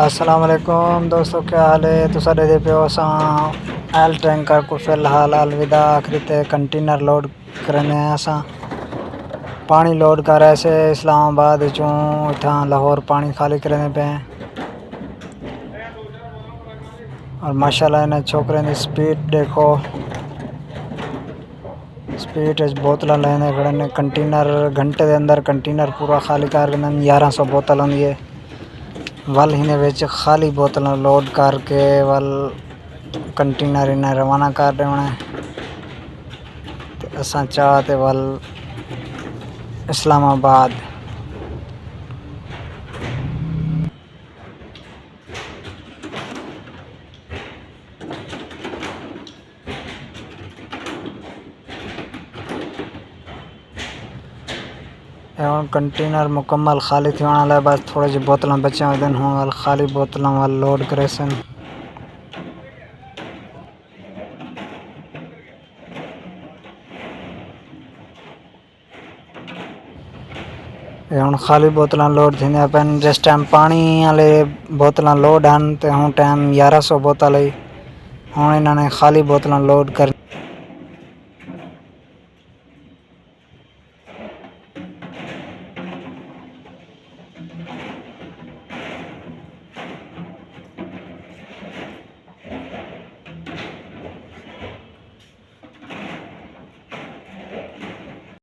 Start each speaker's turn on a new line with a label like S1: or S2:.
S1: अस्सलाम वालेकुम दोस्तों, क्या हाल है। तो साढ़े दे पे एल टैंकर को फिलहाल अलविदा आखिरी ते कंटेनर लोड करने असा पानी लोड कर ऐसे इस्लामाबाद चों इतना लाहौर पानी खाली करने पे। और माशाल्लाह इन्हें छोकरे की स्पीड देखो, स्पीड बोतल लेने खड़े ने। कंटेनर घंटे के अंदर कंटेनर पूरा खाली कर 1100 बोतल होंगी है। वल हिने विच खाली बोतल लोड करके वल कंटेनर इन्हें रवाना कर रहे होने। असा चाहते वल इस्लामाबाद। एवं कंटेनर मुकम्मल खाली थी वाला है, बस थोड़ी जी बोतल बचे दिन हूँ वाल खाली बोतल वाल लोड करे सन। हुण खाली बोतल लोड थी अपन जिस टाइम पानी वाले बोतल लोड हैं तो हूँ टाइम 1100 बोतल है। हूँ इन्होंने खाली बोतल लोड कर